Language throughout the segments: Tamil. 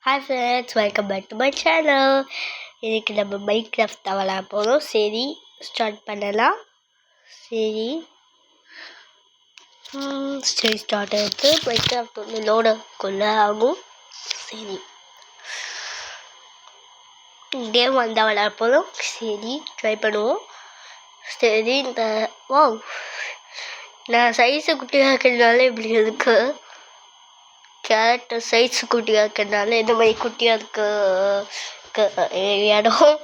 Hi friends, welcome back to my channel. இன்னைக்கு நம்ம மைன்கிராஃப்ட் தான் விளையாட போகிறோம். சரி ஸ்டார்ட் பண்ணலாம். சரி ஸ்டார்ட் ஆகிட்டு மைன்கிராஃப்ட் வந்து லோடுக்குள்ள ஆகும். சரி கேம் வந்தால் விளையாட போகிறோம். சரி ட்ரை பண்ணுவோம். சரி இந்த நான் சைஸு குட்டியாக இருக்கிறதுனால இப்படி இருக்கு. கேரக்டர் சைஸ் குட்டியாக இருக்கிறதுனால இந்த மாதிரி குட்டியாக இருக்க இடம்.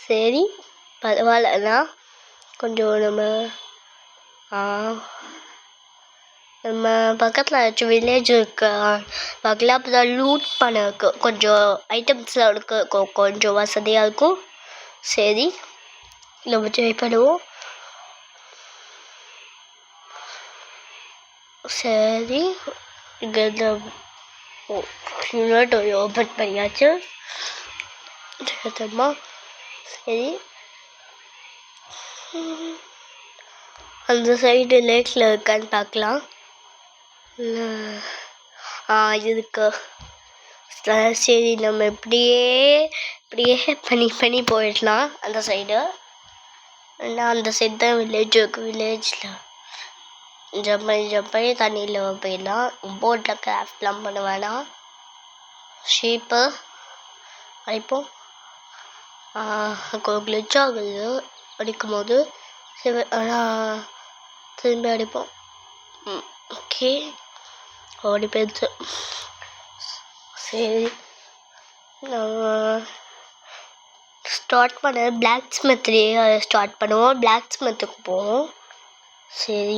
சரி பரவாயில்லண்ணா. கொஞ்சம் நம்ம பக்கத்தில் ஏதாச்சும் வில்லேஜ் இருக்கு பார்க்கலாம். அப்போ தான் லூட் பண்ண இருக்கு, கொஞ்சம் ஐட்டம்ஸ்லாம் இருக்கு, கொஞ்சம் வசதியாக இருக்கும். சரி நம்ம ட்ரை பண்ணுவோம். சரி இங்கே ஓப்பன் பண்ணியாச்சு. சரி அந்த சைடு லேக்கில் இருக்கான்னு பார்க்கலாம். இருக்கு. சரி நம்ம இப்படியே பண்ணி போயிடலாம். அந்த சைடு அந்த சைடு தான் வில்லேஜ் இருக்குது. வில்லேஜில் ஜம்ப் பண்ணி தண்ணியில் போயிடலாம். போட்டில் கிராஃப்ட்லாம் பண்ண வேணாம். ஷீப்பு அடிப்போம். கிளிச் ஆகுது அடிக்கும் போது. சரி ஆனால் திரும்பி அடிப்போம். ஓகே ஓடி போயிடுச்சு. சரி ஸ்டார்ட் பண்ண பிளாக் ஸ்மித்லேயே ஸ்டார்ட் பண்ணுவோம். பிளாக் ஸ்மித்துக்கு போவோம். சரி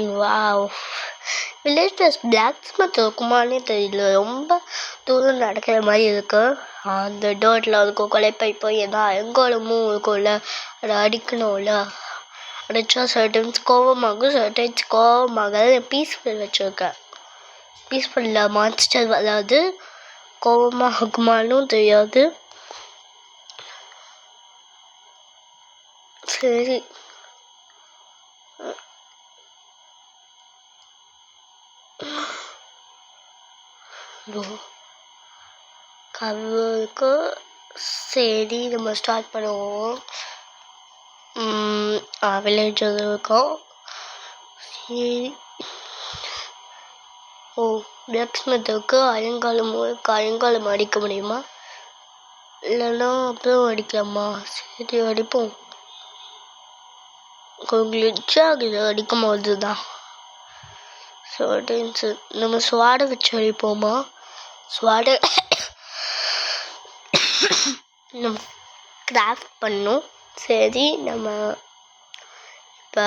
வில்லேஜ் ப்ளஸ் பிளாக் ஸ்மித் இருக்குமானே தெரியல. ரொம்ப தூரம் நடக்கிற மாதிரி இருக்கு. அந்த டோட்டில் இருக்கும் கொலைப்பைப்போ ஏன்னா எங்கோலமும் இருக்கும்ல, அதை அடிக்கணும்ல. அடித்தா சர்டைன்ஸ் கோவமாகும், சர்டைன்ஸ் கோவமாக பீஸ்ஃபுல் வச்சுருக்கேன். பீஸ்ஃபுல்லில் மான்ஸ்டர் வராது, கோவமாக ஆகுமானும் தெரியாது. சரி கவருக்கு. சரி நம்ம ஸ்டார்ட் பண்ணுவோம். வில்லேஜ் இருக்கும். சரி பிளாக் ஸ்மித் இருக்கு. அயங்காலமும் இருக்கு. அயங்காலம் அடிக்க முடியுமா இல்லைன்னா அப்புறம் அடிக்கலாமா? சரி அடிப்போம். கிளிச் ஆகுது அடிக்கும் போது தான். நம்ம ஸ்வாடை வச்சு அடிப்போமா? ஸ்வாடை நம்ம கிராஃப்ட் பண்ணோம். சரி நம்ம இப்போ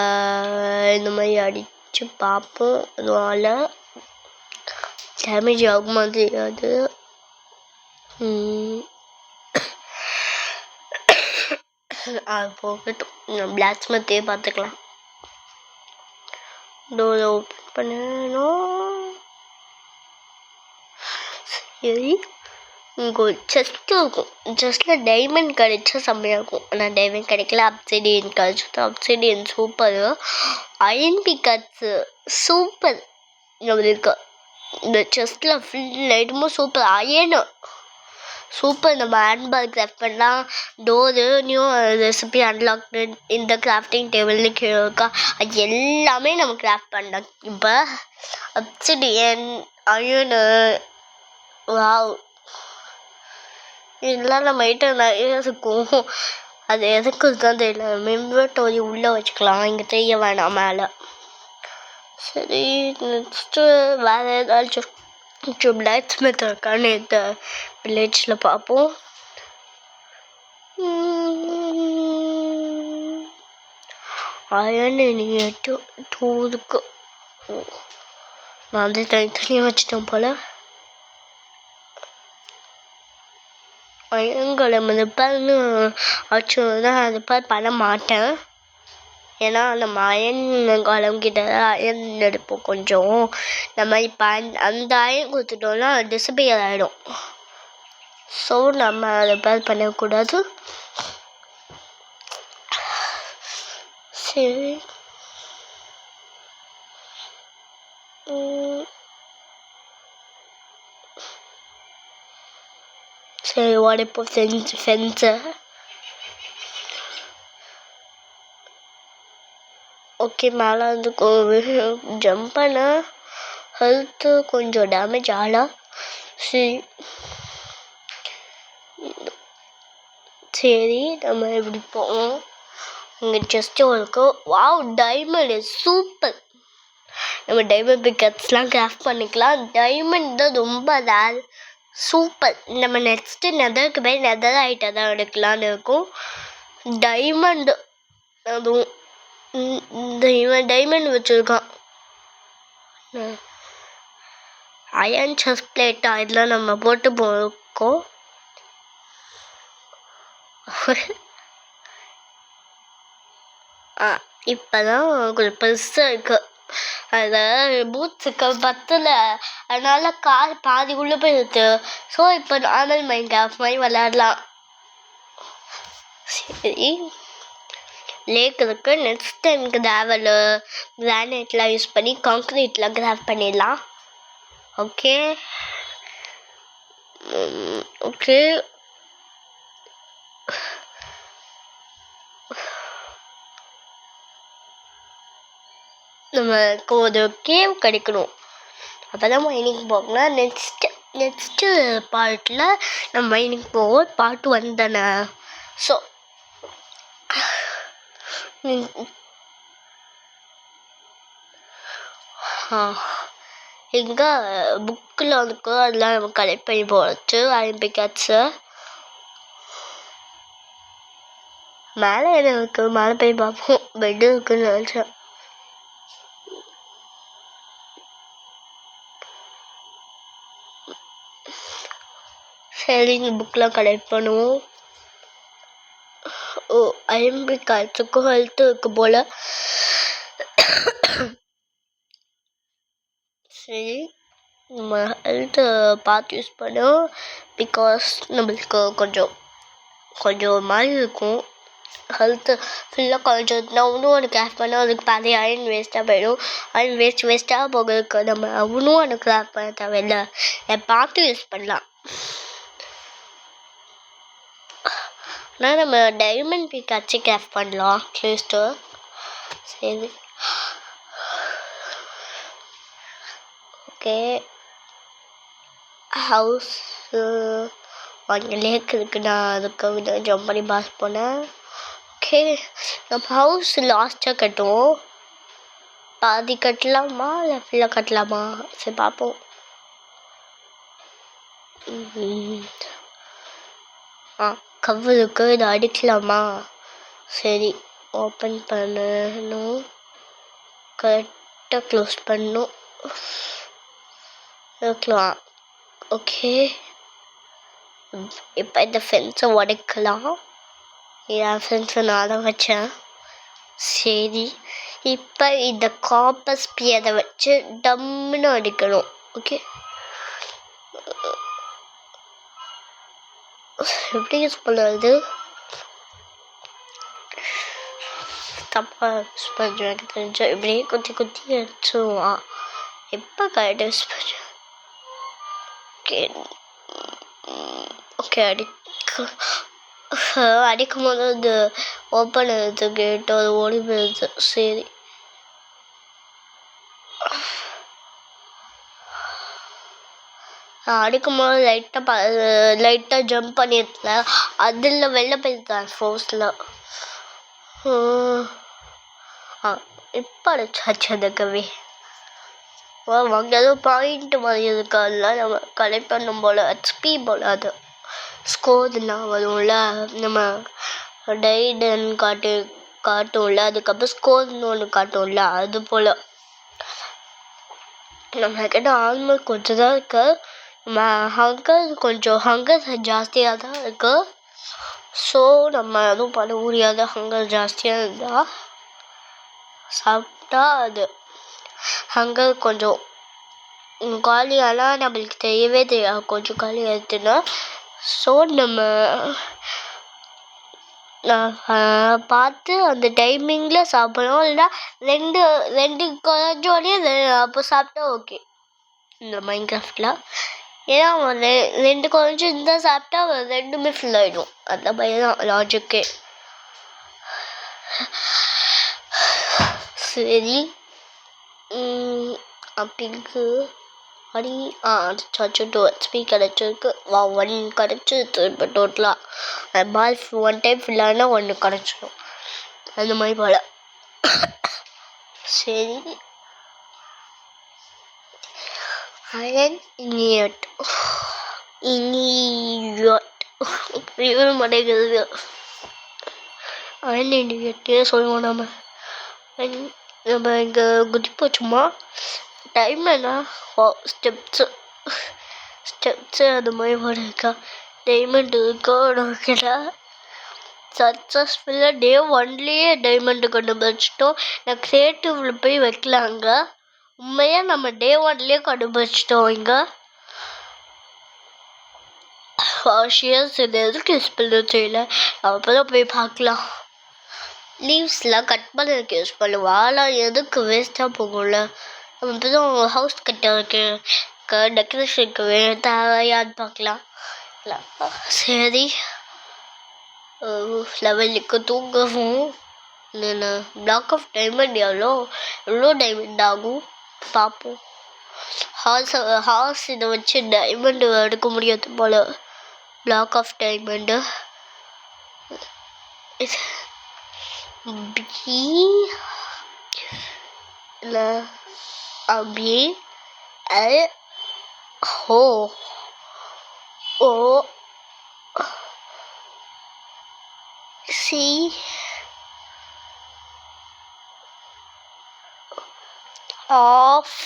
இந்த மாதிரி அடித்து பார்ப்போம். அதனால டேமேஜ் ஆகுமா தெரியாது. போகட்டும், பிளாக் ஸ்மித்தே பார்த்துக்கலாம். டோரை ஓப்பன் பண்ணணும். சரி இங்கே ஒரு செஸ்ட் இருக்கும். செஸ்ட்டில் டைமண்ட் கிடைச்சா செம்மையாக இருக்கும். ஆனால் டைமண்ட் கிடைக்கல. அப்சிடியன் கிடைச்சது. Obsidian super. அயன் பிக்கட்ஸு சூப்பர் இருக்கு. இந்த செஸ்ட்டில் ஃபுல் ஐட்டமும் சூப்பர். Iron super. நம்ம ஹேண்ட்பேக் கிராஃப்ட் பண்ணலாம். டோரு நியூ ரெசிபி அன்லாக்டு இந்த கிராஃப்டிங் டேபிள்னு கீழே இருக்கா, அது எல்லாமே நம்ம கிராஃப்ட் பண்ணலாம். இப்போ அப்சிடியன் அயனு இதெல்லாம் நம்ம ஐட்டம் நிறைய இருக்கும். அது எதுக்கு தான் தெரியல. இன்வெர்டரி உள்ளே வச்சுக்கலாம், இங்கே தெரிய வேணாம் மேலே. சரி நெக்ஸ்ட்டு வேறு ஏதாச்சும் பிளாக் ஸ்மித் இருக்கான்னு இந்த வில்லேஜில் பார்ப்போம். அயன் நீட்டு டூருக்கு நான் வந்து தனித்தனியாக வச்சுட்டேன் போல். அயன்காலம் ரிப்பேர்னு வச்சுருந்தா ரிப்பேர் பண்ண மாட்டேன். ஏன்னா நம்ம அயன் காலம் கிட்ட அயன் எடுப்போம் கொஞ்சம். நம்ம இப்போ அந்த அயன் கொடுத்துட்டோம்னா டிசப்பியர் ஆகிடும். ஸோ நம்ம ரிப்பேர் பண்ணக்கூடாது. சரி சரி உடைப்போம் ஃபென்ஸை. ஓகே, மேலே வந்து ஜம்ப் பண்ண ஹெல்த்து கொஞ்சம் டேமேஜ் ஆகலாம். சரி நம்ம இப்படி போவோம். இங்கே ஜஸ்ட் உங்களுக்கு வாவ் டைமண்ட் சூப்பர். நம்ம டைமண்ட் பிக்கட்ஸ்லாம் கிராஃப்ட் பண்ணிக்கலாம். டைமண்ட் தான் ரொம்ப ரேர். சூப்பர். நம்ம நெக்ஸ்ட்டு நெதருக்கு போய் நெதர் ஐட்டம் தான் எடுக்கலான்னு இருக்கும். டைமண்ட் அதுவும் இவன் டைமண்ட் வச்சுருக்கான். அயன் செஸ் பிளேட்டா இதெல்லாம் நம்ம போட்டு போயிருக்கோம். இப்போதான் கொஞ்சம் பெருசாக இருக்கு. அதில் பூட்ஸுக்கு பத்தில் அதனால கார் பாதி உள்ளே போயிடுது. ஸோ இப்போ நார்மல் மைண்ட் கிராஃப்ட் மாதிரி விளையாடலாம். சரி லேக் இருக்கு. நெக்ஸ்ட் டைமுக்கு தேவல் கிரானைட்லாம் யூஸ் பண்ணி கான்க்ரீட்லாம் கிராஃப்ட் பண்ணிடலாம். ஓகே ஓகே நமக்கு ஒரு கேவ் கிடைக்கணும். அப்போ தான் மைனிங் போகலாம். நெக்ஸ்ட்டு பார்ட்டில் நம்ம மைனிங் போவோம். பார்ட் 1 தானே. ஸோ எங்கே புக்கில் வந்துக்கோ அதெல்லாம் நம்ம கலெக்ட் பண்ணி போச்சு. அயன் பிக்காட்ஸு மேலே என்ன இருக்குது, மேலே போய் பார்ப்போம். பெட்டு இருக்குன்னு நினச்சேன். சரி இந்த புக்கெலாம் கலெக்ட் பண்ணுவோம். ஓ அயன் பிக்காட்ஸுக்கும் ஹெல்த்து இருக்குது போல். சரி நம்ம ஹெல்த்தை பார்த்து யூஸ் பண்ணுவோம். பிகாஸ் நம்மளுக்கு கொஞ்சம் மாதிரி இருக்கும். ஹெல்த்து ஃபுல்லாக குறைஞ்சதுன்னா இன்னும் ஒன்று கிராஃப்ட் பண்ணால் அதுக்கு பாதி அயன் வேஸ்ட்டாக போயிடும். அயன் வேஸ்ட்டாக போகிறதுக்கு நம்ம இன்னும் ஒன்று கிராஃப்ட் பண்ண தேவையில்ல. பார்த்து யூஸ் பண்ணலாம். ஆனால் நம்ம டைமண்ட் பிக்காட்சி கிராஃப்ட் பண்ணலாம் அட்லீஸ்ட்டு. சரி ஓகே ஹவுஸு அங்கே லேக் இருக்குது. நான் அதுக்கு ஜம்ப் பண்ணி பாஸ் போனேன். ஓகே நம்ம ஹவுஸ் லாஸ்ட்டாக கட்டுவோம். பாதி கட்டலாமா இல்லை ஃபுல்லாக கட்டலாமா? சரி பார்ப்போம். கவருக்கு இதை அடிக்கலாமா? சரி ஓப்பன் பண்ணணும். கரெக்டாக க்ளோஸ் பண்ணணும். இருக்கலாம். ஓகே இப்போ இந்த ஃபென்ஸை உடைக்கலாம். என் ஃப்ரெண்ட்ஸை நான் தான் வச்சேன். சரி இப்போ இந்த காப்பர் ஸ்பியரை வச்சு டம்முன்னு அடிக்கணும். ஓகே எப்படி யூஸ் பண்ணுறது? தப்பாக யூஸ் பண்ணுறேன் எனக்கு தெரிஞ்ச. இப்படியே குத்தி அடிச்சுடுவான். எப்போ கரெக்டாக யூஸ் பண்ணுறேன்? ஓகே அடிக்கும் போது அது ஓப்பன் ஆகுது கேட்டு, அது ஓடி போயிடுது. சரி அடிக்கும் போது லைட்டாக ஜம்ப் பண்ணியிருந்தேன். அதில் வெளில போயிருந்தேன் ஃபோர்ஸில். இப்போ அடிச்சாச்சு அதுக்கவே. அங்கே ஏதோ பாயிண்ட் மாதிரி இருக்கு. அதெல்லாம் நம்ம கலெக்ட் பண்ணும் போல் ஹெச்பி போல் அது ஸ்கோர்லாம் வரும்ல. நம்ம டைடன் காட்டும்ல. அதுக்கப்புறம் ஸ்கோர்னு ஒன்று காட்டும்ல. அது போல் நம்ம கிட்ட ஆல்மோஸ்ட் கொஞ்சம் தான் இருக்கு. நம்ம ஹங்கர் ஜாஸ்தியாக தான் இருக்கு. ஸோ நம்ம எதுவும் பண்ண முடியாது. ஹங்கர் ஜாஸ்தியாக இருந்தால் சாப்பிட்டா அது ஹங்கர் கொஞ்சம் காலியாலாம் நம்மளுக்கு தெரியவே தெரியாது. கொஞ்சம் காலி ஆயிடுச்சுன்னா. ஸோ நம்ம பார்த்து அந்த டைமிங்கில் சாப்பிடணும். இல்லைன்னா ரெண்டு குறைஞ்சோடனே அப்போ சாப்பிட்டா ஓகே. இந்த மைண்ட் கிராஃப்டில் ஏன்னா அவன் 2 கொஞ்சம் இருந்தால் சாப்பிட்டா அவன் 2மே ஃபில் ஆகிடும். அந்த மாதிரி தான் லாஜிக்கே. சரி அப்படிங்கு அடி அடிச்சாச்சு 2 HP கிடச்சிருக்கு. 1 கிடச்சிருச்சு. இப்போ டோட்டலாக பால் 1 டைம் ஃபில் ஆனால் 1 கிடச்சிடும். அந்த மாதிரி போல. சரி அயன் இனியட் மாட்டேங்குது. அயன் இனியட்டே சொல்லுவோம் நம்ம. நம்ம இங்கே குதிப்போச்சுமா டைம் என்ன ஸ்டெப்ஸு அது மாதிரி ஒரு இருக்கா டைமண்ட் இருக்கா உனக்கிட்ட சக்ஸஸ்ஃபுல்லாக டே 1லேயே டைமண்டு கண்டுபிடிச்சிட்டோம். நான் கிரியேட்டிவில் போய் வைக்கலாங்க. உண்மையாக நம்ம டே 1லேயே கண்டுபிடிச்சிட்டோம். இங்கே ஃபாஷியஸ் இது எதுக்கு யூஸ் பண்ண தெரியல. அப்போ தான் போய் பார்க்கலாம். லீவ்ஸ்லாம் கட் பண்ணதுக்கு யூஸ் பண்ணுவோம். ஆனால் எதுக்கு வேஸ்ட்டாக போகும்ல. நம்ம இப்போ தான் ஹவுஸ் கட்டுறதுக்கு டெக்கரேஷனுக்கு தேவையான்னு பார்க்கலாம். சரி லெவலுக்கு தூங்கவும் பிளாக் ஆஃப் டைமண்ட் எவ்வளோ டைமண்ட் ஆகும் பார்ப்போம். ஹார்ஸ் இதை வச்சு டைமண்டு எடுக்க முடியாது போல். பிளாக் ஆஃப் டைமண்டு ஓ சி ஆஃப்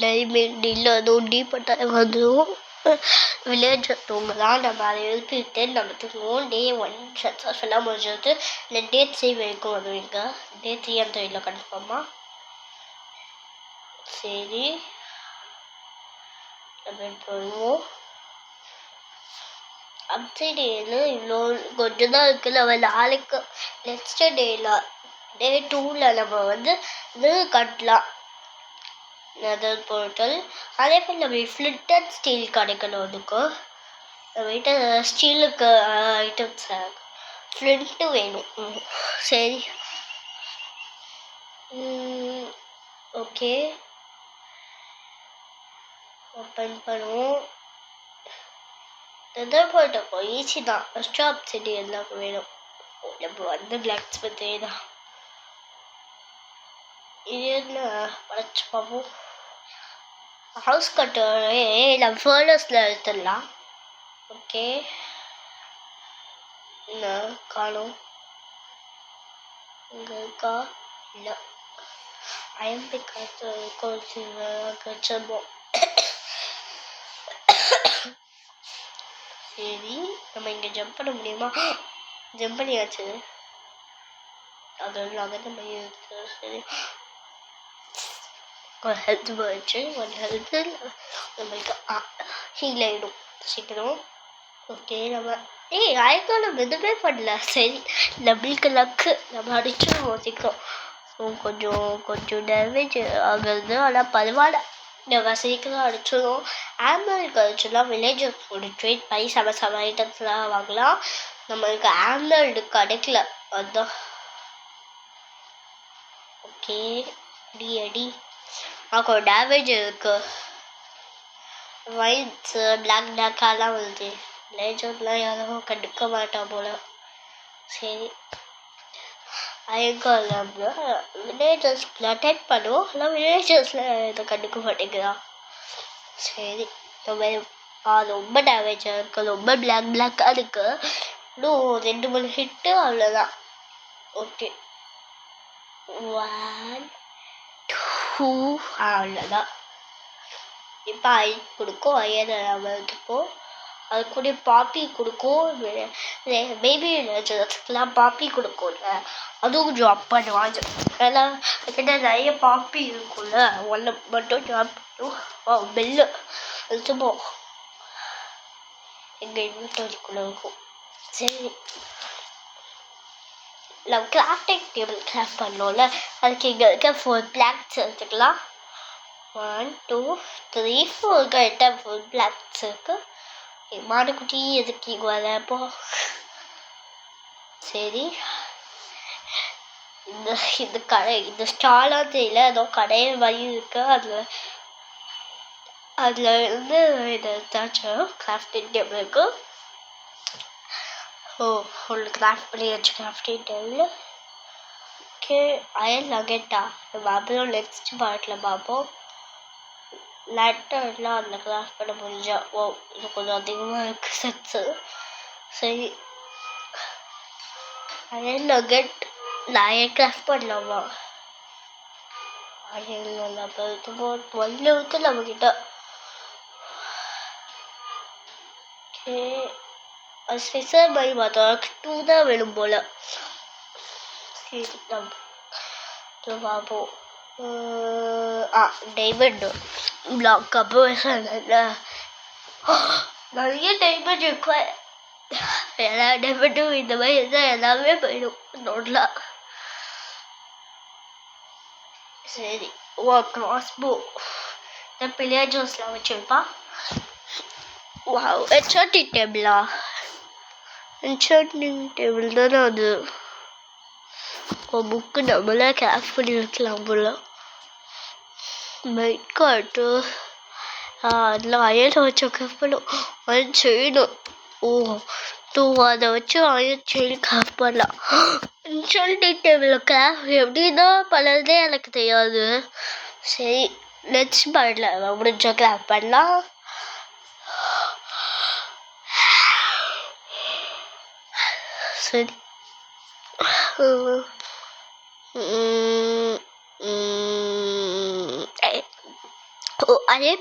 டைமண்ட் இல்லை அதுவும் டீப்பட்டாலே வந்துடும். வில்லேஜ் தூங்கலாம். நம்ம அதை எழுப்பிட்டு நம்ம தூங்குவோம். டே 1 சக்ஸஸ்ஃபுல்லாக முடிஞ்சது. இல்லை டே 3 வரைக்கும் வருவீங்க. டே 3 அந்த இல்லை கன்ஃபார்மாக. சரி நம்ம பண்ணுவோம். அப்சைடேன்னு இவ்வளோ கொஞ்சம் தான் இருக்குது. நம்ம நாளைக்கு நெக்ஸ்ட் டே 2ல் நம்ம இது கட்டலாம் நெதர் போர்ட்டல். அதே போல் நம்ம ஃப்ளிட்டட் ஸ்டீல் கிடைக்கணும். அதுக்கு நம்மகிட்ட ஸ்டீலுக்கு ஐட்டம்ஸ் ஃப்ளிண்ட்டு வேணும். சரி ஓகே ஓப்பன் பண்ணுவோம். நெதர் போர்ட்டல் ஈஸி தான். ஃபஸ்ட்டு அப்சைடு எல்லாம் வேணும். நம்ம பிளாக் ஸ்மித்தே தான். இது என்ன வளைச்சு பார்ப்போம். ஹவுஸ் கட்டுறே நம்ம ஃபர்னஸில் எடுத்துடலாம். ஓகே என்ன காணும் இங்கே இருக்கா இல்லை ஐஎம்பி காற்று வச்சிருப்போம். சரி நம்ம இங்கே ஜம்ப் பண்ண முடியுமா? ஜம்ப் பண்ணியாச்சு. அது இல்லாமல் நம்ம சரி ஒரு ஹெல்த் போயிடுச்சு. ஒரு ஹெல்த்து நம்மளுக்கு ஹீல் ஆகிடும் சீக்கிரம். ஓகே நம்ம ஆயிரத்தோட எதுவுமே பண்ணல. சரி நம்மளுக்கு லக்கு நம்ம அடிச்சிடுவோம் சீக்கிரம். ஸோ கொஞ்சம் டேமேஜ் ஆகுது. ஆனால் பரவாயில்ல நம்ம சீக்கிரம் அடிச்சிடுவோம். ஆம்புலன்ஸ் கழிச்சுலாம் வில்லேஜஸ் ஒரு ட்ரேட் பண்ணி செம ஐட்டம்ஸ்லாம் வாங்கலாம். நம்மளுக்கு ஆம்புலன்ஸ் கிடைக்கல அதுதான். ஓகே அடி கொஞ்சம் டேமேஜ் இருக்கு. ஒயிட்ஸ் பிளாக்காலாம் வருது. வில்லேஜர்லாம் யாரும் கண்டுக்க மாட்டான் போல. சரி அதுக்கு நம்ம வில்லேஜர்ஸ் அட்டாக் பண்ணுவோம். ஆனால் வில்லேஜர்ஸில் இதை கண்டுக்க மாட்டேங்கிறான். சரி ரொம்ப டேமேஜாக இருக்குது. ரொம்ப பிளாக்காக இருக்குது. இன்னும் 2-3 ஹிட்டு அவ்வளோதான். ஓகே 1 2 அவ்வளோதான். இப்போ ஐஸ் கொடுக்கும். ஐயப்போம் அது கூட பாப்பி கொடுக்கும். பேபி வில்லேஜர்ஸ்க்கெலாம் பாப்பி கொடுக்கும்ல அதுவும் ஜாப் பண்ணுவாங்க. ஏன்னா கிட்ட நிறைய பாப்பி இருக்கும்ல. ஒன்று மட்டும் ஜாப் பண்ணும். பெல்லு எழுத்துப்போம் எங்கள் வீட்டுக்குள்ளே இருக்கும். சரி நம்ம கிராஃப்டிங் டேபிள் கிராஃப்ட் பண்ணோம்ல, அதுக்கு இங்கே இருக்க 4 பிளாங்க்ஸ் எடுத்துக்கலாம். 1 2 3 4 கரெக்டாக 4 பிளாங்க்ஸ் இருக்கு. மாடுக்குட்டி எதுக்கு இங்கே வரப்போ சரி. இந்த கடை இந்த ஸ்டாலாக தெரியல, ஏதோ கடையை மாதிரி இருக்கு. அதில் இருந்து இதை ஏதாச்சும் கிராஃப்டிங் டேபிள் இருக்கு. ஃபுல் கிராஃப்ட் பண்ணியாச்சு கிராஃப்டிங் டேபிள். ஓகே, அயன் நகெட்டா நம்ம அப்புறம் நெக்ஸ்ட் பார்ட்டில் பார்ப்போம். லேட்டர்லாம் அதில் கிராஃப்ட் பண்ண முடிஞ்சா இது கொஞ்சம் அதிகமாக இருக்குது செட்ஸு. சரி, அயன் நகெட் நான் கிராஃப்ட் பண்ணலாமா? அயன் நம்ம 12 இருக்கு நம்மக்கிட்ட. ஓகே, ஸ்பெஷல் பை பார்த்தோம் 2 தான் வேணும் போல். சரி, நம்ம பார்ப்போம். டைமண்ட் பிளாக் அப்புறம் நிறைய டைமண்ட் இருக்கு. எல்லா டைமண்டும் இந்த மாதிரி இருந்தால் எல்லாமே போயிடும் நோட்லாம். சரி, கிராஸ்போ இந்த பிள்ளையா ஜூஸ்லாம் வச்சுருப்பான். என்சாண்டிங் டேபிளா? என்சாண்டிங் டேபிள் தானே அது. புக்கு நம்மளே கிராஃப்ட் பண்ணி வைக்கலாம் போல. மெட் கார்ட்டு அதெல்லாம் அயனை வச்சு கிராஃப்ட் பண்ணும். அயன் செய்யணும். அதை வச்சு அயன் செயின் கிராஃப்ட் பண்ணலாம். என்சாண்டிங் டேபிள் கிராஃப்ட் எப்படி தான் பண்ணுறதே எனக்கு தெரியாது. சரி, நெக்ஸ்ட் பார்ட்டில் முடிஞ்ச கிராஃப்ட் பண்ணலாம். சரி, அதே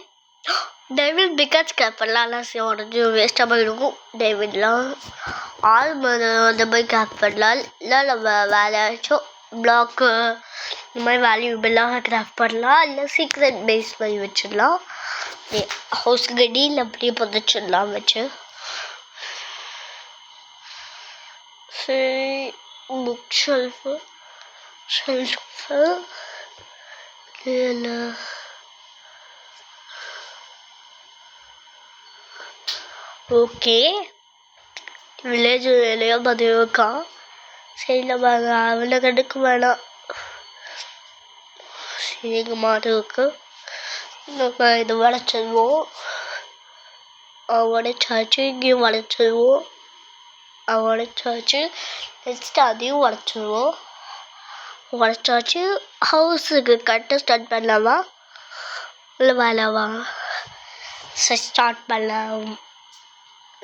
டைமண்ட் பிகாஸ் கிராஃப்ட் பண்ணலாம். உடஞ்சி வேஸ்ட்டாக போயிருக்கும் டைமண்ட்லாம். அந்த மாதிரி கிராஃப்ட் பண்ணலாம். இல்லை நம்ம வேறு ஏதாச்சும் பிளாக்கு இந்த மாதிரி வேல்யூபிளாக கிராஃப்ட் பண்ணலாம். இல்லை சீக்ரெட் பேஸ் மாதிரி வச்சிடலாம். ஹவுஸ் கடியில் அப்படியே புதைச்சிடலாம் வச்சு. சரி, புக் ஷெல்ஃபு இல்லை ஓகே. வில்லேஜ் வேலையோ பதிவு இருக்கான். சரி, நம்ம அவனை கண்டுக்க வேணாம். சரி, எங்கள் மாடு இருக்கு. நம்ம இது வளைச்சிடுவோம். உடைச்சாச்சு. இங்கேயும் வளைச்சிடுவோம். உடைச்சாச்சு. நெக்ஸ்ட் அதையும் உடைச்சிடுவோம். உடைச்சாச்சு. ஹவுஸுக்கு கட்ட ஸ்டார்ட் பண்ணலாமா இல்லை வேணாமா? சரி, ஸ்டார்ட் பண்ணலாம்.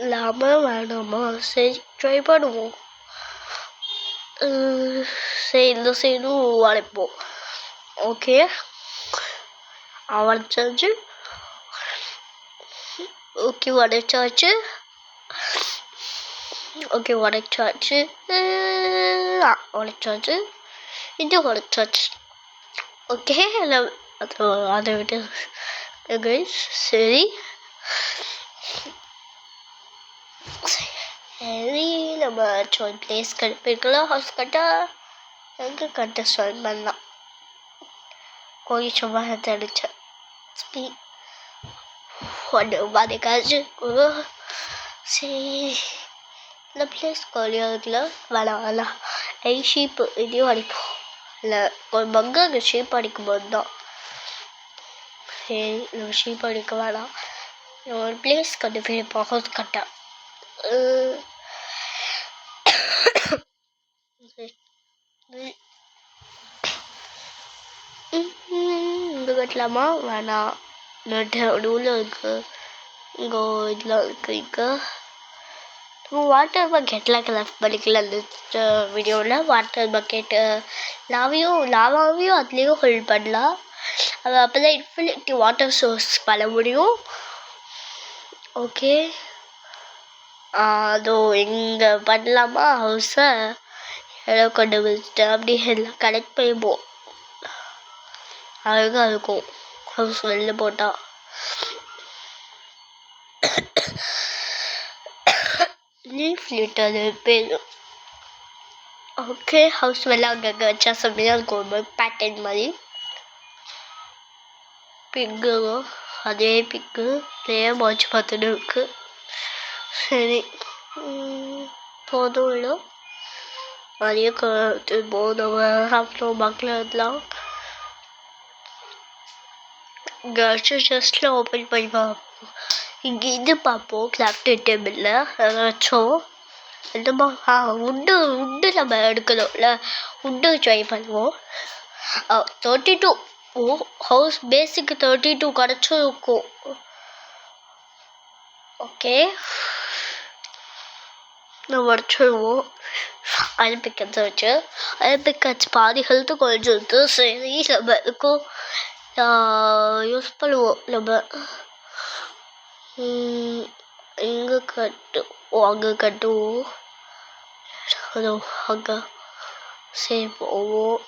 இல்லாமல் வேணாமா? சரி, ட்ரை பண்ணுவோம். சரி, இந்த சைடும் உடைப்போம். ஓகே, உடைச்சாச்சு. ஓகே, உடைச்சாச்சு. ஓகே, உடைச்சாச்சு. உடைச்சாச்சு. இது உடைச்சாச்சு. ஓகே, அதை விட்டு சரி. சரி, நம்ம பிளேஸ் போயிருக்கலாம். ஹவுஸ் கட்ட எங்கே கட்ட ஸ்டார்ட் பண்ணலாம். கோழி சும்மா தெளிச்சேன். ஒன்று மாதிரி காய்ச்சி. சரி, இந்த பிளேஸ் கோழியாக இருக்குல்ல. வேணாம். ஷீப்பு இதையும் அடிப்போம். இல்லை, ஒரு பங்கு ஷீப் அடிக்கும்போது தான். சரி, நம்ம ஷீப் அடிக்க வேணாம். ஒரு பிளேஸ் கண்டு போயிருப்போம் ஹவுஸ் கட்ட. இங்கே கட்டலாமா? வேணாம். நடுவில் இருக்கு. இங்கே இதெல்லாம் இருக்கு. இங்கே வாட்டர் பக்கெட்லாம் கிராஃப்ட் பண்ணிக்கலாம். இந்த வீடியோவில் வாட்டர் பக்கெட்டு லாவாவையும் அதுலேயும் ஹோல்ட் பண்ணலாம். அது அப்போ தான் இன்ஃபினிட்டி வாட்டர் சோர்ஸ் பண்ண முடியும். ஓகே, அதோ இங்கே பண்ணலாமா ஹவுஸை? எல்லாம் கொண்டு வச்சுட்டு அப்படியே எல்லாம் கனெக்ட் பண்ணிப்போம். அழகாக இருக்கும் ஹவுஸ் வெளில போட்டால். லீஃப் லிட்டர் பேர். ஓகே ஹவுஸ் மேலே அங்கங்கே வச்சா செம்மையாக இருக்கும் ஒரு மாதிரி பேட்டர்ன் மாதிரி. பிக்கு அதே பிக்கு அதே வாட்ச் பார்த்துட்டு இருக்கு. சரி போதும் இல்லை நிறைய போதும் அப்புறம் பார்க்கலாம். ஜஸ்ட்டில் ஓப்பன் பண்ணி பார்ப்போம். இங்கே இது பார்ப்போம் கிராஃப்ட் டேபிளில் ஏதாச்சும் என்னமா உட்டு நம்ம எடுக்கணும்ல உட்டு ட்ரை பண்ணுவோம். 32 ஹவுஸ் பேஸுக்கு 32 கிடச்சும் இருக்கும். ஓகே நம்ம வச்சுருவோம். அயல் பிக்கட்ஸை வச்சு அயல் பிக்கட்ஸ் பாதி ஹெல்த்து குறைஞ்சிருது. சரி நம்ம இருக்கும் யூஸ் பண்ணுவோம். நம்ம எங்கே அங்கே கட்டுவோம். அங்கே சரி போவோம்.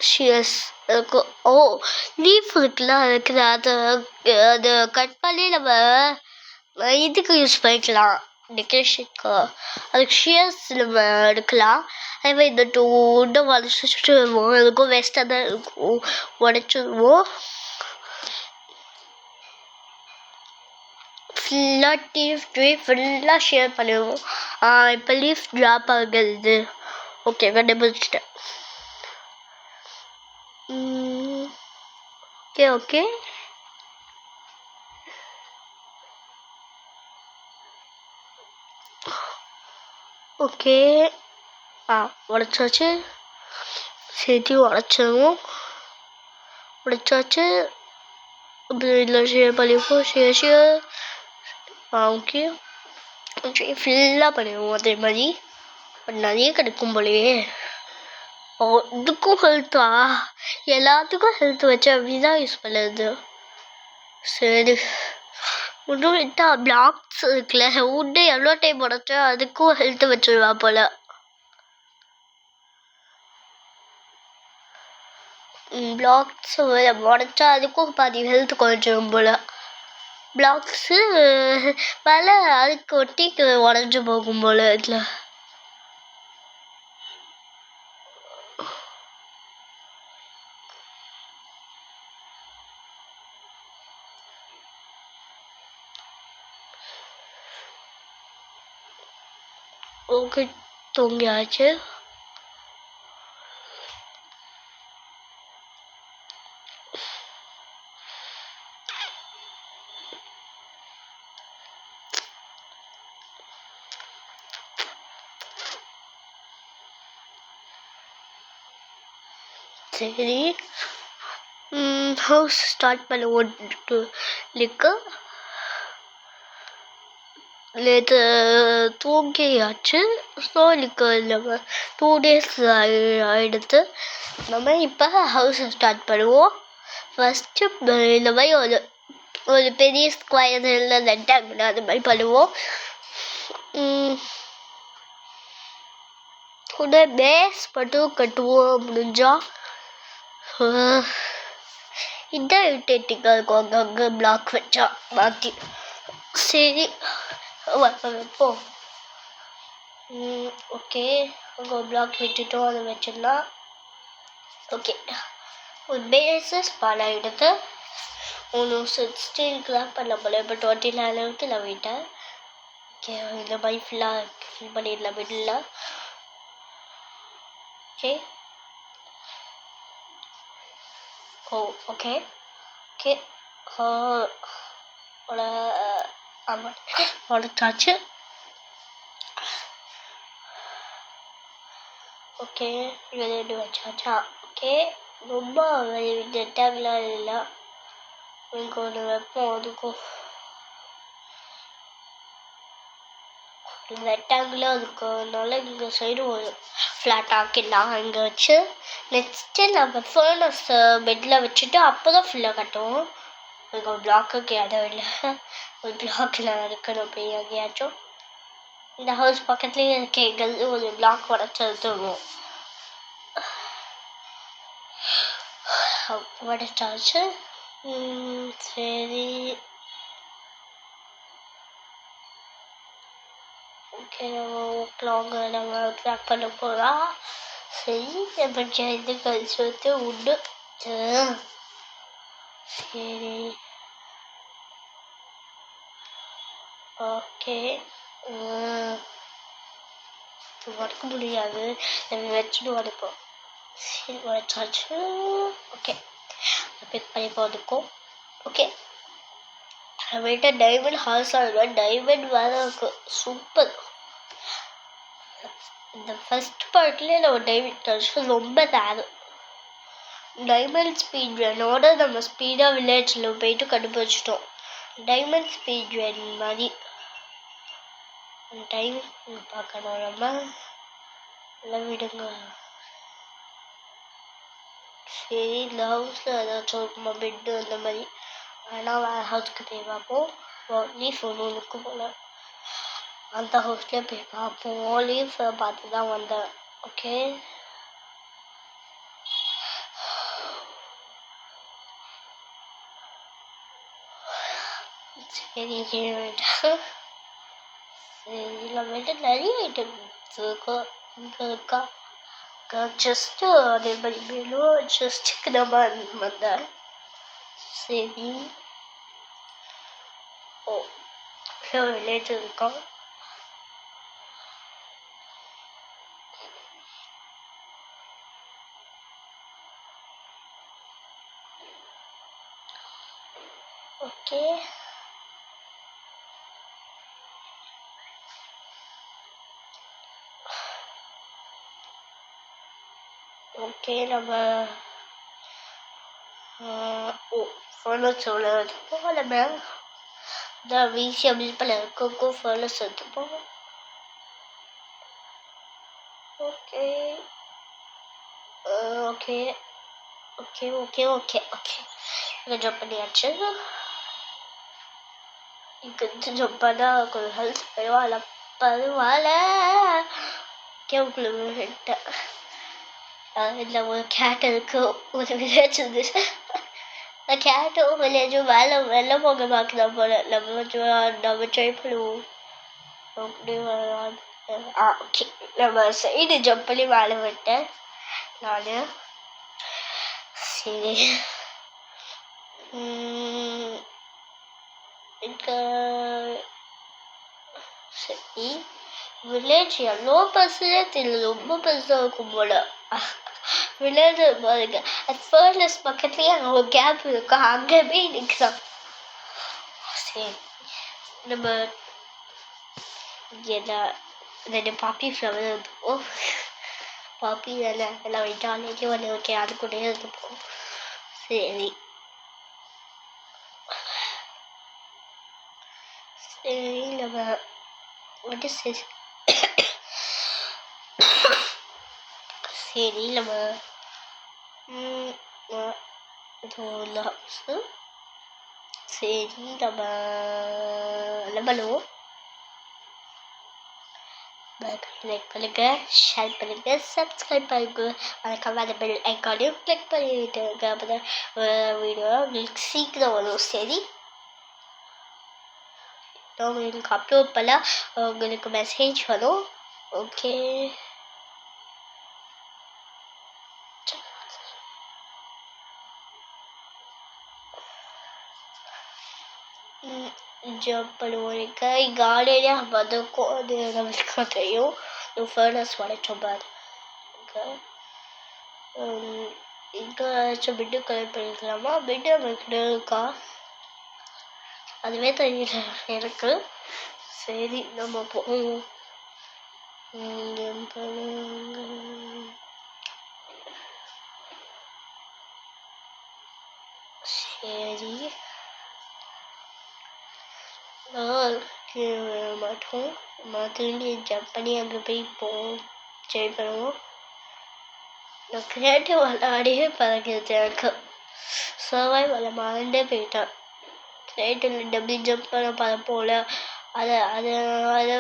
ஷியர்ஸ் இருக்கும். லீஃப் இருக்குல்ல அதுக்கு அதை கட் பண்ணி நம்ம இதுக்கு யூஸ் பண்ணிக்கலாம் டெக்கரேஷனுக்கு. அதுக்கு ஷியர்ஸ் நம்ம எடுக்கலாம். அதே மாதிரி இந்த உட்டை உடச்சிடுவோம். அதுக்கும் வேஸ்ட்டாக தான் இருக்கும். உடச்சிடுவோம். ஃபுல்லாக ஷேர் பண்ணுவோம். இப்போ லீஃப் ட்ராப் ஆகுது. ஓகே கண்டுபிடிச்சிட்டேன். ஓகே ஓகே ஓகே உடச்சாச்சு. சேர்த்து உடச்சிடுவோம். உடச்சாச்சு. இதில் ஷேர் பண்ணிப்போம். ஷேர் ஓகே ஃபுல்லாக பண்ணிடுவோம். அதே மாதிரி நிறைய கிடைக்கும் போலையே. இதுக்கும் ஹெல்த்தா எல்லாத்துக்கும் ஹெல்த் வச்சு அப்படிதான் யூஸ் பண்ணுறது. சரி இன்னும் விட்டா பிளாக்ஸ் இருக்குல்ல உட்டு எவ்வளோ டைம் உடச்சா அதுக்கும் ஹெல்த் வச்சுருவா போல். பிளாக்ஸ் உடச்சா அதுக்கும் பாதி ஹெல்த் குறைஞ்சிடும் போல். பிளாக்ஸு மேலே அதுக்கு ஒட்டிக்கு உடஞ்சி போகும் போல். இதில் ஓகே தூங்கியாச்சு. சரி ஹவுஸ் ஸ்டார்ட் பண்ணுவோம். லிக்கு நேற்று தூங்கியாச்சு. ஸோ லிக்கு நம்ம 2 days ஆகிடுத்து. நம்ம இப்போ ஹவுஸை ஸ்டார்ட் பண்ணுவோம். ஃபஸ்ட்டு இந்த மாதிரி ஒரு பெரிய ஸ்கொயர் இல்லை ரெக்டாங்கிள் அது மாதிரி பண்ணுவோம். கூட பேஸ் மட்டும் கட்டுவோம் முடிஞ்சா. இதான் இரிட்டேட்டிங்காக இருக்கும் அங்கங்கே பிளாக் வச்சா மாற்றி. சரி வைப்போம். ஓகே அங்கே ஒரு பிளாக் விட்டுட்டோம் அதை வச்சிடலாம். ஓகே ஒரு பேஸஸ் பல எடுத்து 16 கிராஃப்ட் பண்ண போல. இப்போ 29 நான் விட்டேன். ஓகே இந்த மாதிரி ஃபுல்லாக ஃபில் பண்ணிடலாம் மிடில். ஓகே ஓகே ஓகே உடச்சாச்சு. ஓகே ரெடி வச்சாச்சா. ஓகே ரொம்ப ரெக்டாங்கிளாக இல்லை. இங்கே ஒன்று வைப்போம். அதுக்கும் ரெக்டாங்கிளாக இருக்கிறதுனால இங்கே சைடு ஒரு ஃப்ளாட் ஆக்கிடலாம் இங்கே வச்சு. நெக்ஸ்ட்டு நம்ம ஃபர்னஸ் பெட்டில் வச்சுட்டு அப்போ தான் ஃபுல்லாக கட்டுவோம். இங்கே ஒரு பிளாக்குக்கு இடம் இல்லை. ஒரு பிளாக்கில் இருக்கணும் போய் எங்கேயாச்சும். இந்த ஹவுஸ் பக்கத்துலேயே இருக்க ஒரு பிளாக் உடச்சி எடுத்துருவோம். உடச்சாச்சு. சரி ஓகே கிளாக் நம்ம கிராக் பண்ண போகலாம். சரி நம்ம இது கழிச்சு வந்து உண்டு. சரி ஓகே உடக்க முடியாது, நம்ம வச்சுட்டு உடைப்போம். சரி உடைச்சாச்சு. ஓகே பிக் பண்ணி போதுக்கும். ஓகே நம்மகிட்ட டைமண்ட் ஹார்ஸ் ஆகிடும். டைமண்ட் வேற இருக்கு, சூப்பர். இந்த ஃபர்ஸ்ட் பார்ட்லேயே நம்ம டைமண்ட் கிடச்சி ரொம்ப ரேரு. டைமண்ட் ஸ்பீட் ரனோட நம்ம ஸ்பீடாக வில்லேஜில் போயிட்டு கண்டுபிடிச்சிட்டோம். டைமண்ட் ஸ்பீட் ரன் மாதிரி டைம் பார்க்கணும் நம்ம. எல்லாம் விடுங்க. சரி இந்த ஹவுஸில் ஏதாச்சும் இருக்குமா, பெட்டு அந்த மாதிரி. ஆனால் வேறு ஹவுஸ்க்கு போய் பார்ப்போம். லீஃப் ஒன்று போல, அந்த ஹவுஸ்லேயே போய் பார்ப்போம். லீஃப் பார்த்து தான் வந்தேன். ஓகே சரி சரி நம்மகிட்ட நிறைய ஐட்டம்ஸ் இருக்கும். இங்கே இருக்கா ஜஸ்ட்டு அதே மாதிரி வேணும். ஜஸ்ட்டுக்கு நம்ம வந்தேன். சரி ஓ வில்லேஜ் இருக்கோம். ஓகே ஓகே நம்ம ஃபர்னஸ் எவ்வளோ எடுத்துப்போம். நம்ம இந்த வீசியாக பில் பண்ண இருக்கோம். ஃபர்னஸ் எடுத்துப்போம். Okay okay okay okay okay okay இங்கே ஜம்ப் பண்ணியாச்சு. இங்கே ஜம்ப் பண்ணால் கொஞ்சம் ஹெல்த் பரவாயில்ல. கேவுக்குள்ள விட்டேன். இல்லை ஒரு கேட் இருக்கு, ஒரு வில்லேஜ் இருந்துச்சு. அந்த கேட்டும் வில்லேஜும் வெளில போக பார்க்கலாம் போல. நம்ம ட்ரை பண்ணுவோம். அப்படி ஓகே நம்ம சைடு ஜம்ப் பண்ணி மேலே விட்டேன் நான். சரி சரி வில்லேஜ் எவ்வளோ பெருசுலே தெரியல, ரொம்ப பெருசாக இருக்கும் போல. வில்லேஜ் பாருங்க, அது ஃபர்னஸ் பக்கத்துலேயே அங்கே ஒரு கேப் இருக்கும், அங்கே போய் நிற்கலாம். சரி நம்ம ரெண்டு பாப்பி ஃப்ளவர் இருந்துப்போம். பாப்பி எல்லாம் விட்டாலே வந்து ஓகே அது கூட இருந்துப்போம். சரி சரி நம்ம வந்து சரி நம்ம ஹவுஸு. சரி நம்ம என்ன பண்ணுவோம், லைக் பண்ணுங்க, ஷேர் பண்ணுங்க, சப்ஸ்கிரைப் பண்ணுங்க, அதுக்கப்புறம் அந்த பெல் ஐக்கானையும் கிளிக் பண்ணிவிட்டு அப்போ தான் வீடியோ உங்களுக்கு சீக்கிரம் வரும். சரி உங்களுக்கு அப்லோட் பண்ண உங்களுக்கு மெசேஜ் வரும். ஓகே ஜம்ப் பண்ணுவோம். கார்டனே வதக்கும், அது நம்மளுக்கு தெரியும். ஃபர்னஸ் வளைச்சோம் பாரு. இங்கே ஏதாச்சும் பெட்டு கலெக்ட் பண்ணிக்கலாமா? பெட்டு நம்மளுக்கு இருக்கா அதுவே தெரியல எனக்கு. சரி நம்ம போவோம். சரி மாட்டோம், திரும்பி ஜம்ப் பண்ணி அங்கே போய் போவோம், ட்ரை பண்ணுவோம். நான் கிரியேட்டிவ் விளையாடியே பழகிறது எனக்கு. சர்வைவ் மறந்தே போயிட்டேன். கிரியேட்டிவ் டபுள் ஜம்ப் பண்ண பழப்போல அதை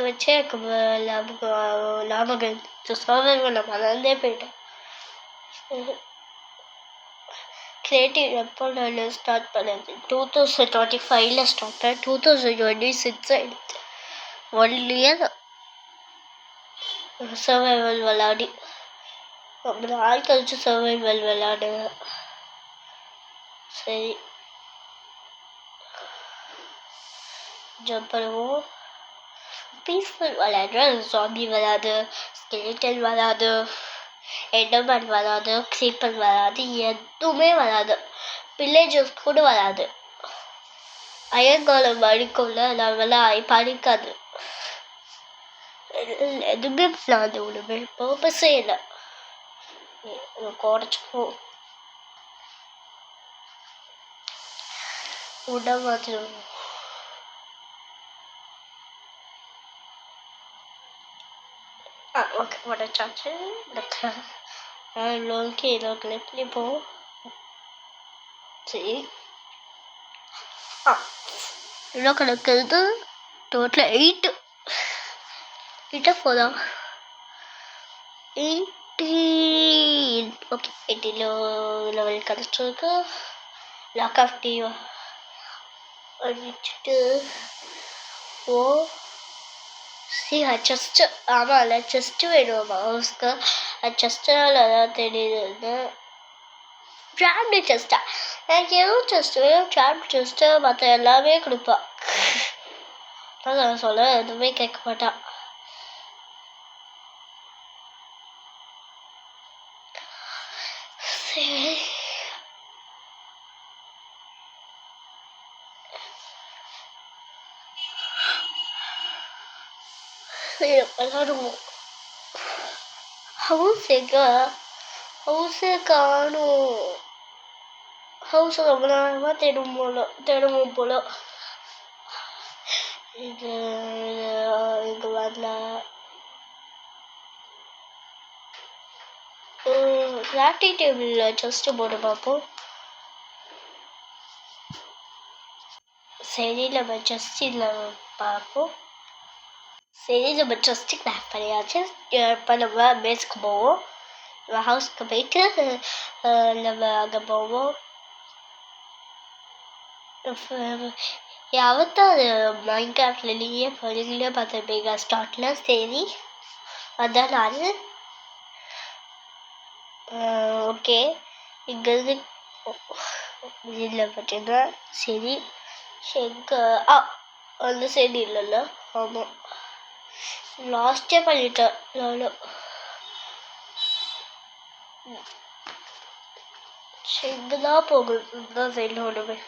வச்சே எனக்கு லாபம் சர்வைவ் மறந்தே போயிட்டேன். கிரியேட்டிவ் எப்போ நான் ஸ்டார்ட் பண்ணது 2025 ஸ்டார்ட் பண்ணேன். 2026 ஆயிடுச்சு. 1 இயர் சர்வைவல் விளையாடி ரொம்ப நாள் கழிச்சு சர்வைவல் விளையாடுவேன். சரி ஜம்ப் பண்ணுவோம். பீஸ்ஃபுல் விளையாடுற ஜாம்பி வராது, ஸ்கெலிட்டன் வராது, எண்டர்மேன் வராது, க்ரீப்பர் வராது, எதுவுமே வராது. வில்லேஜஸ் கூட வராது. அயங்காலம் அடிக்கும்ல நம்மளாம் படிக்காது. எதுவுமே பிளான் ஒன்றுமே பர்பஸே இல்லை. குறைச்சிப்போம் உடம்பு ஓகே உடச்சாச்சு. லோன்க்கு ஏதோ கிளிப்லி போவோம். சரி இன்னும் கிடக்கிறது டோட்டல் 8 போதா 18. ஓகே 18 லெவல் கிடச்சிருக்கு. லாக் ஆஃப் டீ வச்சுட்டு செஸ்ட்டு. ஆமாம்ல செஸ்ட்டு வேணுமா ஹவுஸ்க்கு? செஸ்ட்டால் அதான் தெரியுது. ட்ராப்டு செஸ்ட்டா? எனக்கு எதுவும் செஸ்ட்டு வேணும். ட்ராப்டு செஸ்ட்டு மற்ற எல்லாமே கொடுப்பா. நான் சொல்ல எதுவுமே கேட்க மாட்டான். சரி விளாடுவோம். ஹவுஸே காணும். ஹவுஸ் ரொம்ப நேரமாக தேடுவோம் போல. இது வரல. கிராஃப்டி டேபிளில் செஸ்ட்டு போட்டு பார்ப்போம். சரி நம்ம செஸ்ட் இதில் பார்ப்போம். சரி நம்ம செஸ்ட்டு கிராஃப்ட் பண்ணியாச்சு. இப்போ நம்ம பேஸ்க்கு போவோம். நம்ம ஹவுஸ்க்கு போயிட்டு நம்ம அங்கே போவோம். யாவத்தான் மைன்கிராஃப்ட்லேயே பள்ளியிலே பார்த்துருப்பீங்க ஸ்டார்டில். சரி அதான் நான் ஓகே இங்கேருந்து இதில் பார்த்தீங்கன்னா சரி எங்கே அந்த சைடு இல்லைல்ல. ஆமாம் லாஸ்ட்டே பண்ணிட்டேன் நானும். எங்கே தான் போகணும் இந்த சைடில் ஒன்றுமே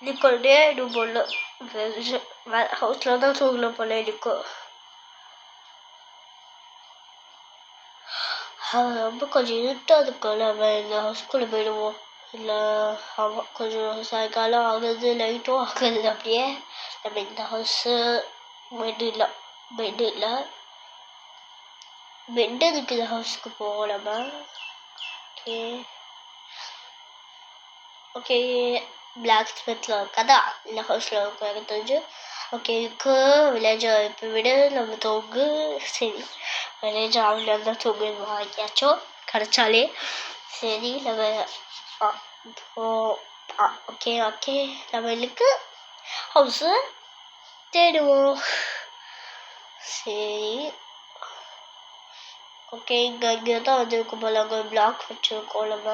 நிற்கொண்டே இன்னும் போடல. ஹவுஸில் தான் தூங்கல போல இருக்கும். ரொம்ப கொஞ்சம் இருட்டாக இருக்கும். நம்ம இந்த ஹவுஸ்குள்ளே போயிடுவோம். இல்லை ஆமாம் கொஞ்சம் சாயங்காலம் ஆகுது, லைட்டும் ஆகுது. அப்படியே நம்ம இந்த ஹவுஸு பெட்டு இருக்குது. ஹவுஸுக்கு போவோம் நம்ம. ஓகே ஓகே பிளாக் ஸ்மித்தில் இருக்காதா இந்த ஹவுஸில் இருக்கும் எனக்கு தெரிஞ்சு. ஓகே இருக்கு வில்லேஜ். இப்போ விட நம்ம தூங்கு. சரி வில்லேஜ் அவள் தான் தூங்கு வாங்கியாச்சோ கிடச்சாலே. சரி நம்ம ஓகே நம்மளுக்கு ஹவுஸு தேடுவோம். சரி ஓகே இங்கே தான் வந்துருக்கும் போல. அங்கே பிளாக் வச்சுருக்கோம் நம்ம.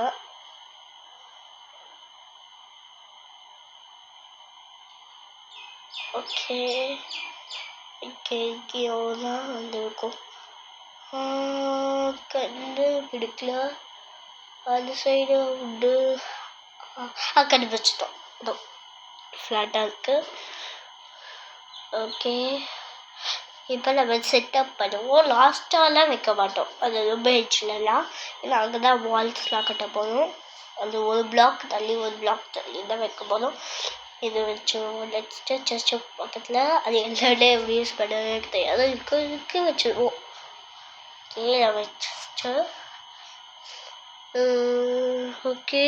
ஓகே இங்கேயோ தான் வந்துருக்கும். கண்டு பிடிக்கல. அந்த சைடு உண்டு. கண்டுபிடிச்சிட்டோம். இதோ ஃப்ளாட்டாக இருக்குது. ஓகே இப்போ நம்ம செட்டப் பண்ணுவோம். லாஸ்ட்டாலாம் வைக்க மாட்டோம். அது ரொம்ப ஹெச்லலாம். ஏன்னா அங்கே தான் வால்ஸ்லாம் கட்ட போதும். அது ஒரு பிளாக் தள்ளி தான் வைக்க போதும். இது வச்சுருவோம். நெக்ஸ்ட்டு செஸ்ட்டு பக்கத்தில். அது எல்லா எப்படி யூஸ் பண்ணவே தெரியாது. இதுக்கு வச்சுருவோம். ஓகே நம்ம செஸ்ட்டு ஓகே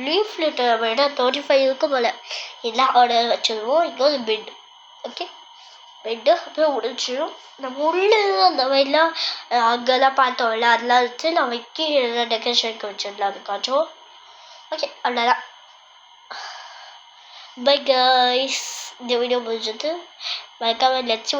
லீஃப் லிட்டர் விட 35 இருக்கும் போல். எல்லாம் ஆர்டர் வச்சுருவோம். இங்கே ஒரு பெட். ஓகே பெட்டு அப்புறம் உடைச்சிடும். நம்ம உள்ளே அந்த மாதிரிலாம் அங்கெல்லாம் பார்த்தோம்ல அதெல்லாம் வச்சு நான் வைக்க டெக்கரேஷனுக்கு வச்சிடலாம். அதுக்காச்சும் ஓகே அவ்வளோதான். Bye guys. இந்த வீடியோ முடிஞ்சது. மறக்காம நெக்ஸ்ட்